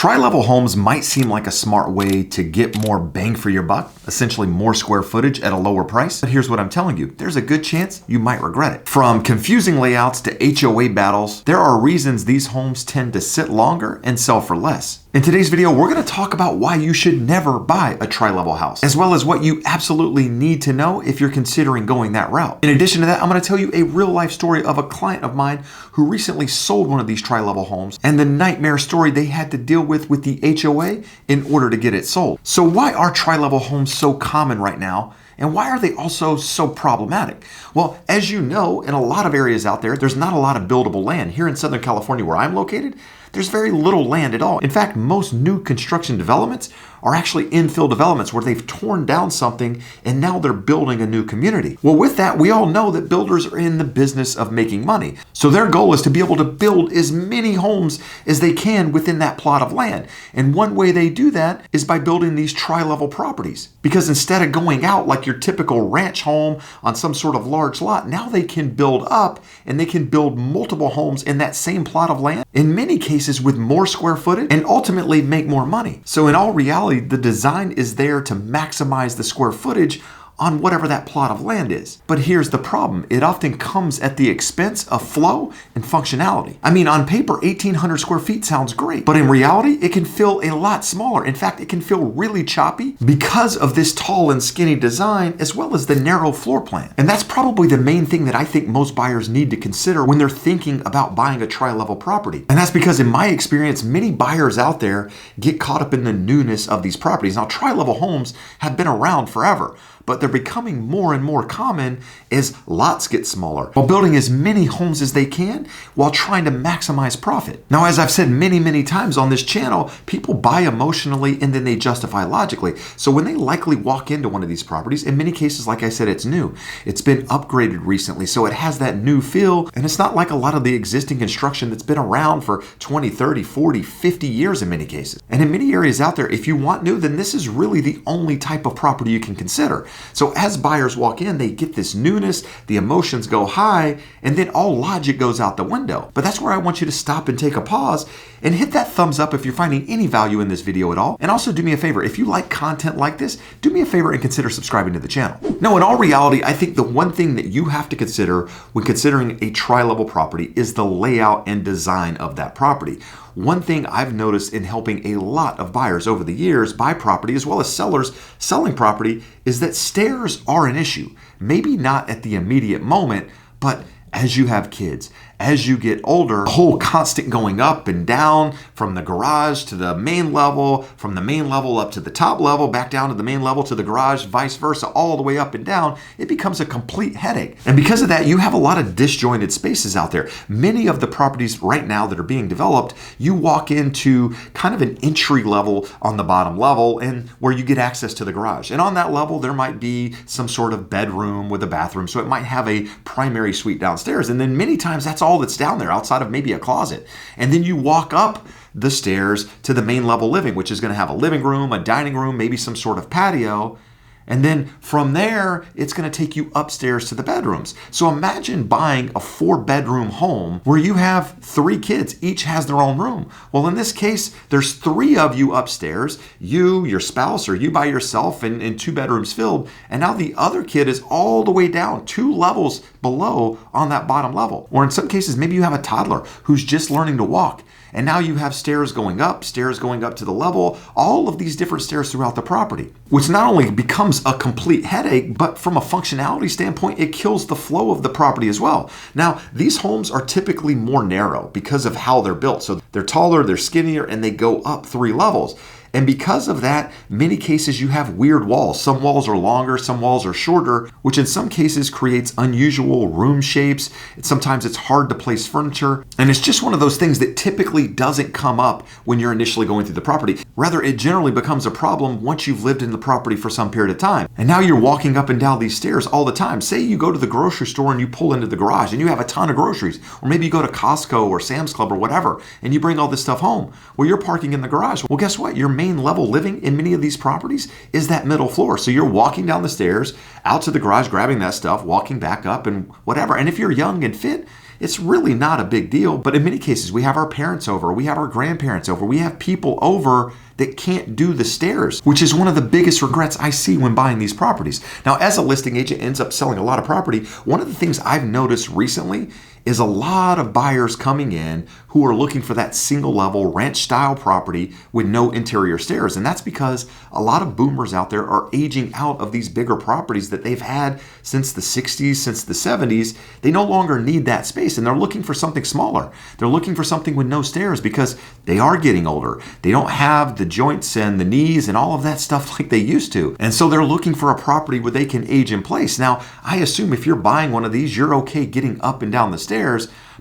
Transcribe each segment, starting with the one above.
Tri-level homes might seem like a smart way to get more bang for your buck, essentially more square footage at a lower price. But here's what I'm telling you, there's a good chance you might regret it. From confusing layouts to HOA battles, there are reasons these homes tend to sit longer and sell for less. In today's video, we're going to talk about why you should never buy a tri-level house, as well as what you absolutely need to know if you're considering going that route. In addition to that, I'm going to tell you a real life story of a client of mine who recently sold one of these tri-level homes and the nightmare story they had to deal with the HOA in order to get it sold. So why are tri-level homes so common right now? And why are they also so problematic? Well, as you know, in a lot of areas out there, there's not a lot of buildable land. Here in Southern California, where I'm located, there's very little land at all. In fact, most new construction developments are actually infill developments where they've torn down something and now they're building a new community. Well, with that, we all know that builders are in the business of making money. So their goal is to be able to build as many homes as they can within that plot of land. And one way they do that is by building these tri-level properties. Because instead of going out like your typical ranch home on some sort of large lot, now they can build up and they can build multiple homes in that same plot of land, in many cases with more square footage, and ultimately make more money. So in all reality, the design is there to maximize the square footage on whatever that plot of land is. But here's the problem. It often comes at the expense of flow and functionality. I mean, on paper, 1,800 square feet sounds great, but in reality, it can feel a lot smaller. In fact, it can feel really choppy because of this tall and skinny design, as well as the narrow floor plan. And that's probably the main thing that I think most buyers need to consider when they're thinking about buying a tri-level property. And that's because in my experience, many buyers out there get caught up in the newness of these properties. Now, tri-level homes have been around forever, but they're becoming more and more common as lots get smaller, while building as many homes as they can while trying to maximize profit. Now, as I've said many times on this channel, people buy emotionally and then they justify logically. So when they likely walk into one of these properties, in many cases, like I said, it's new. It's been upgraded recently, so it has that new feel, and it's not like a lot of the existing construction that's been around for 20, 30, 40, 50 years in many cases. And in many areas out there, if you want new, then this is really the only type of property you can consider. So as buyers walk in, they get this newness, the emotions go high, and then all logic goes out the window. But that's where I want you to stop and take a pause and hit that thumbs up if you're finding any value in this video at all. And also do me a favor, if you like content like this, do me a favor and consider subscribing to the channel. Now, in all reality, I think the one thing that you have to consider when considering a tri-level property is the layout and design of that property. One thing I've noticed in helping a lot of buyers over the years buy property, as well as sellers selling property, is that stairs are an issue. Maybe not at the immediate moment, but as you have kids, as you get older, the whole constant going up and down from the garage to the main level, from the main level up to the top level, back down to the main level to the garage, vice versa, all the way up and down, it becomes a complete headache. And because of that, you have a lot of disjointed spaces out there. Many of the properties right now that are being developed, you walk into kind of an entry level on the bottom level and where you get access to the garage. And on that level, there might be some sort of bedroom with a bathroom. So it might have a primary suite downstairs. And then many times that's all that's down there outside of maybe a closet. And then you walk up the stairs to the main level living, which is going to have a living room, a dining room, maybe some sort of patio. And then from there, it's going to take you upstairs to the bedrooms. So imagine buying a 4-bedroom home where you have 3 kids, each has their own room. Well, in this case, there's 3 of you upstairs, you, your spouse, or you by yourself and 2 bedrooms filled. And now the other kid is all the way down 2 levels below on that bottom level. Or in some cases, maybe you have a toddler who's just learning to walk. And now you have stairs going up to the level, all of these different stairs throughout the property, which not only becomes a complete headache, but from a functionality standpoint, it kills the flow of the property as well. Now, these homes are typically more narrow because of how they're built. So they're taller, they're skinnier, and they go up 3 levels. And because of that, many cases you have weird walls. Some walls are longer, some walls are shorter, which in some cases creates unusual room shapes. Sometimes it's hard to place furniture. And it's just one of those things that typically doesn't come up when you're initially going through the property. Rather, it generally becomes a problem once you've lived in the property for some period of time. And now you're walking up and down these stairs all the time. Say you go to the grocery store and you pull into the garage and you have a ton of groceries. Or maybe you go to Costco or Sam's Club or whatever, and you bring all this stuff home. Well, you're parking in the garage. Well, guess what? Your main level living in many of these properties is that middle floor. So you're walking down the stairs out to the garage, grabbing that stuff, walking back up and whatever. And if you're young and fit, it's really not a big deal. But in many cases, we have our parents over, we have our grandparents over, we have people over that can't do the stairs, which is one of the biggest regrets I see when buying these properties. Now, as a listing agent ends up selling a lot of property, one of the things I've noticed recently is a lot of buyers coming in who are looking for that single level ranch style property with no interior stairs. And that's because a lot of boomers out there are aging out of these bigger properties that they've had since the 60s, since the 70s. They no longer need that space and they're looking for something smaller. They're looking for something with no stairs because they are getting older. They don't have the joints and the knees and all of that stuff like they used to. And so they're looking for a property where they can age in place. Now, I assume if you're buying one of these, you're okay getting up and down the stairs.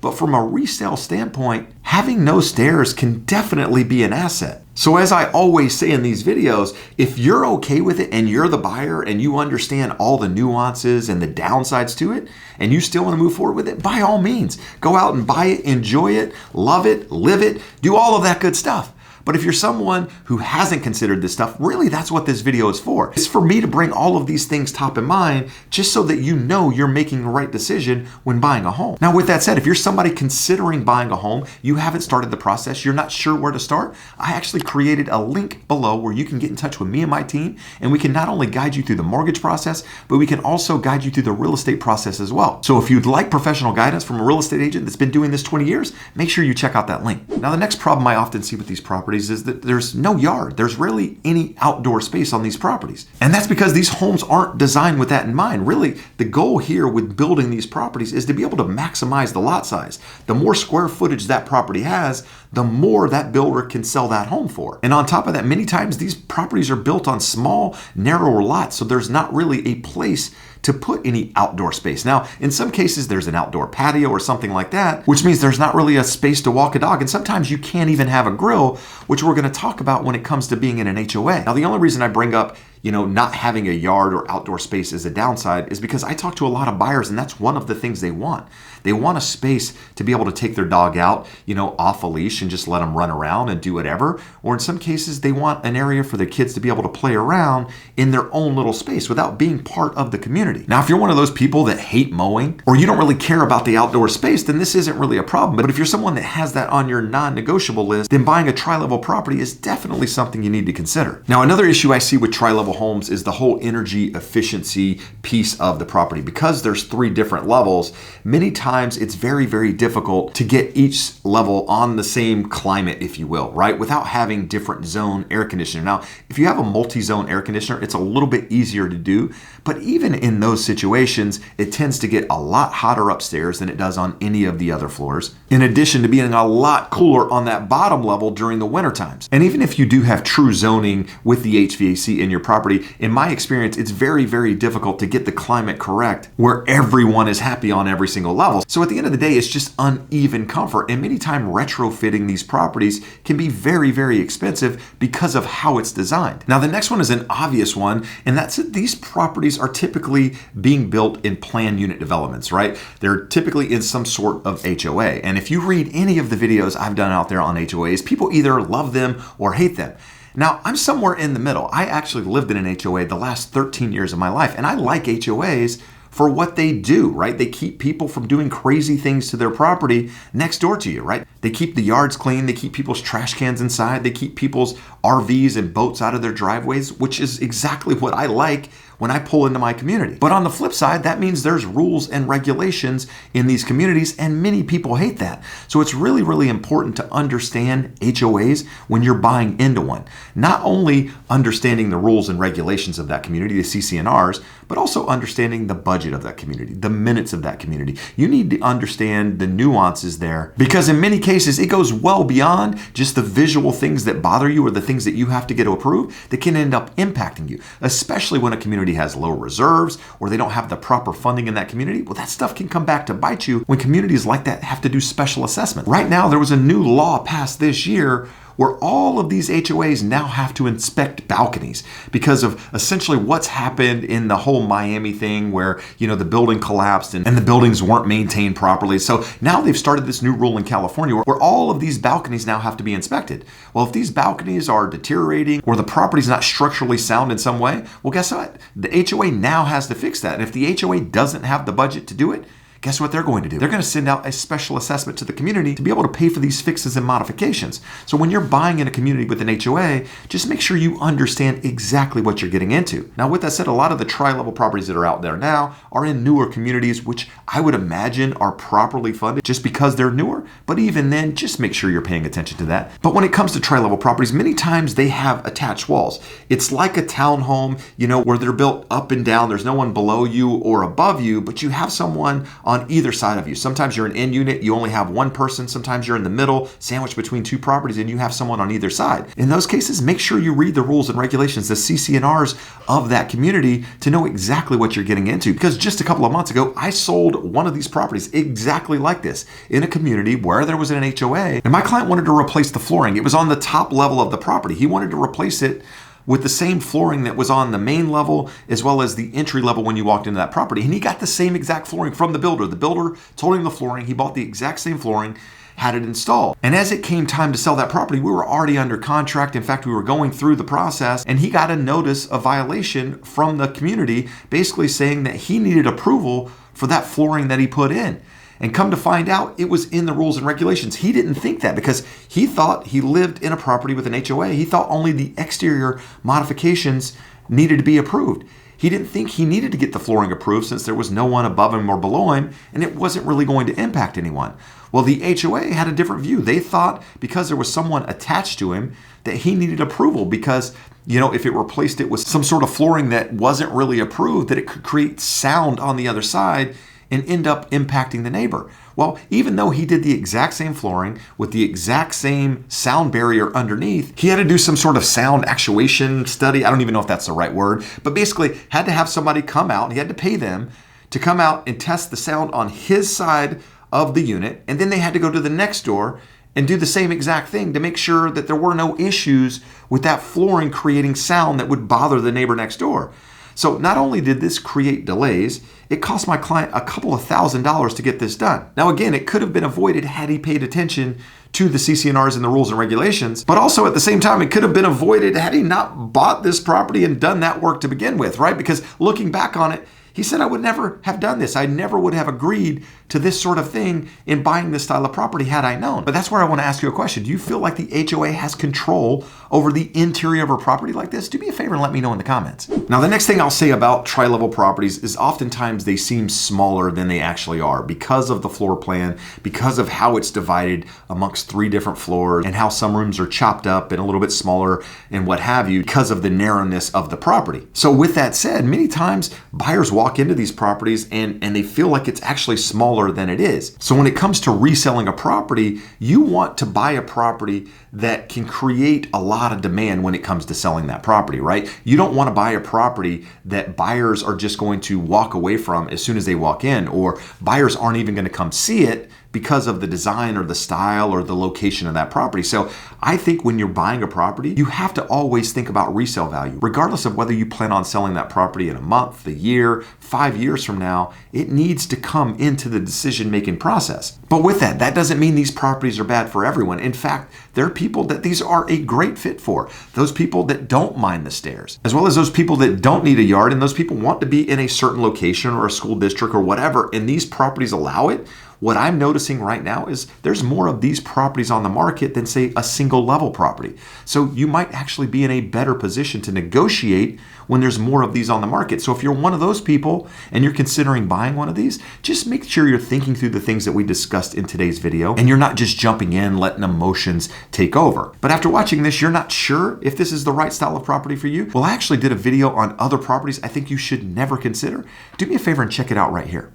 But from a resale standpoint, having no stairs can definitely be an asset. So as I always say in these videos, if you're okay with it and you're the buyer and you understand all the nuances and the downsides to it, and you still want to move forward with it, by all means, go out and buy it, enjoy it, love it, live it, do all of that good stuff. But if you're someone who hasn't considered this stuff, really that's what this video is for. It's for me to bring all of these things top in mind, just so that you know you're making the right decision when buying a home. Now, with that said, if you're somebody considering buying a home, you haven't started the process, you're not sure where to start, I actually created a link below where you can get in touch with me and my team, and we can not only guide you through the mortgage process, but we can also guide you through the real estate process as well. So if you'd like professional guidance from a real estate agent that's been doing this 20 years, make sure you check out that link. Now, the next problem I often see with these properties is that there's no yard. There's rarely any outdoor space on these properties. And that's because these homes aren't designed with that in mind. Really, the goal here with building these properties is to be able to maximize the lot size. The more square footage that property has, the more that builder can sell that home for. And on top of that, many times these properties are built on small, narrower lots, so there's not really a place to put any outdoor space. Now, in some cases, there's an outdoor patio or something like that, which means there's not really a space to walk a dog. And sometimes you can't even have a grill, which we're going to talk about when it comes to being in an HOA. Now, the only reason I bring up not having a yard or outdoor space as a downside is because I talk to a lot of buyers, and that's one of the things they want. They want a space to be able to take their dog out, off a leash and just let them run around and do whatever. Or in some cases, they want an area for their kids to be able to play around in their own little space without being part of the community. Now, if you're one of those people that hate mowing or you don't really care about the outdoor space, then this isn't really a problem. But if you're someone that has that on your non-negotiable list, then buying a tri-level property is definitely something you need to consider. Now, another issue I see with tri-level homes is the whole energy efficiency piece of the property. Because there's 3 different levels, many times it's very, very difficult to get each level on the same climate, if you will, right? Without having different zone air conditioner. Now, if you have a multi-zone air conditioner, it's a little bit easier to do, but even in those situations, it tends to get a lot hotter upstairs than it does on any of the other floors, in addition to being a lot cooler on that bottom level during the winter times. And even if you do have true zoning with the HVAC in your property, in my experience, it's very, very difficult to get the climate correct where everyone is happy on every single level. So at the end of the day, it's just uneven comfort. And many times retrofitting these properties can be very, very expensive because of how it's designed. Now, the next one is an obvious one, and that's that these properties are typically being built in planned unit developments, right? They're typically in some sort of HOA. And if you read any of the videos I've done out there on HOAs, people either love them or hate them. Now, I'm somewhere in the middle. I actually lived in an HOA the last 13 years of my life, and I like HOAs for what they do, right? They keep people from doing crazy things to their property next door to you, right? They keep the yards clean, they keep people's trash cans inside, they keep people's RVs and boats out of their driveways, which is exactly what I like when I pull into my community. But on the flip side, that means there's rules and regulations in these communities, and many people hate that. So it's really, really important to understand HOAs when you're buying into one. Not only understanding the rules and regulations of that community, the CC&Rs, but also understanding the budget of that community, the minutes of that community. You need to understand the nuances there, because in many cases, it goes well beyond just the visual things that bother you or the things that you have to get approved that can end up impacting you, especially when a community has low reserves or they don't have the proper funding in that community. Well, that stuff can come back to bite you when communities like that have to do special assessment. Right now, there was a new law passed this year where all of these HOAs now have to inspect balconies because of essentially what's happened in the whole Miami thing where, the building collapsed and the buildings weren't maintained properly. So now they've started this new rule in California where all of these balconies now have to be inspected. Well, if these balconies are deteriorating or the property's not structurally sound in some way, well, guess what? The HOA now has to fix that. And if the HOA doesn't have the budget to do it, guess what they're going to do? They're going to send out a special assessment to the community to be able to pay for these fixes and modifications. So when you're buying in a community with an HOA, just make sure you understand exactly what you're getting into. Now, with that said, a lot of the tri-level properties that are out there now are in newer communities, which I would imagine are properly funded just because they're newer. But even then, just make sure you're paying attention to that. But when it comes to tri-level properties, many times they have attached walls. It's like a townhome, where they're built up and down. There's no one below you or above you, but you have someone on either side of you. Sometimes you're an end unit, you only have one person. Sometimes you're in the middle, sandwiched between two properties, and you have someone on either side. In those cases, make sure you read the rules and regulations, the CC&Rs of that community, to know exactly what you're getting into. Because just a couple of months ago, I sold one of these properties exactly like this in a community where there was an HOA, and my client wanted to replace the flooring. It was on the top level of the property. He wanted to replace it with the same flooring that was on the main level as well as the entry level when you walked into that property. And he got the same exact flooring from the builder. The builder told him the flooring. He bought the exact same flooring, had it installed. And as it came time to sell that property, we were already under contract. In fact, we were going through the process, and he got a notice of violation from the community basically saying that he needed approval for that flooring that he put in. And come to find out, it was in the rules and regulations. He didn't think that because he thought he lived in a property with an HOA. He thought only the exterior modifications needed to be approved. He didn't think he needed to get the flooring approved since there was no one above him or below him, and it wasn't really going to impact anyone. Well, the HOA had a different view. They thought because there was someone attached to him that he needed approval because, if it replaced it with some sort of flooring that wasn't really approved, that it could create sound on the other side and end up impacting the neighbor. Well, even though he did the exact same flooring with the exact same sound barrier underneath, he had to do some sort of sound actuation study. I don't even know if that's the right word, but basically had to have somebody come out, and he had to pay them to come out and test the sound on his side of the unit. And then they had to go to the next door and do the same exact thing to make sure that there were no issues with that flooring creating sound that would bother the neighbor next door. So not only did this create delays, it cost my client a couple of $1,000s to get this done. Now again, it could have been avoided had he paid attention to the CC&Rs and the rules and regulations, but also at the same time, it could have been avoided had he not bought this property and done that work to begin with, right? Because looking back on it, he said, I would never have done this. I never would have agreed to this sort of thing in buying this style of property had I known. But that's where I want to ask you a question. Do you feel like the HOA has control over the interior of a property like this? Do me a favor and let me know in the comments. Now, the next thing I'll say about tri-level properties is oftentimes they seem smaller than they actually are because of the floor plan, because of how it's divided amongst 3 different floors and how some rooms are chopped up and a little bit smaller and what have you because of the narrowness of the property. So with that said, many times buyers walk into these properties and they feel like it's actually smaller than it is. So when it comes to reselling a property, you want to buy a property that can create a lot of demand when it comes to selling that property, right? You don't want to buy a property that buyers are just going to walk away from as soon as they walk in, or buyers aren't even going to come see it because of the design or the style or the location of that property. So I think when you're buying a property, you have to always think about resale value. Regardless of whether you plan on selling that property in a month, a year, 5 years from now, it needs to come into the decision-making process. But with that, that doesn't mean these properties are bad for everyone. In fact, there are people that these are a great fit for. Those people that don't mind the stairs, as well as those people that don't need a yard, and those people want to be in a certain location or a school district or whatever, and these properties allow it. What I'm noticing right now is there's more of these properties on the market than, say, a single level property. So you might actually be in a better position to negotiate when there's more of these on the market. So if you're one of those people and you're considering buying one of these, just make sure you're thinking through the things that we discussed in today's video and you're not just jumping in, letting emotions take over. But after watching this, you're not sure if this is the right style of property for you? Well, I actually did a video on other properties I think you should never consider. Do me a favor and check it out right here.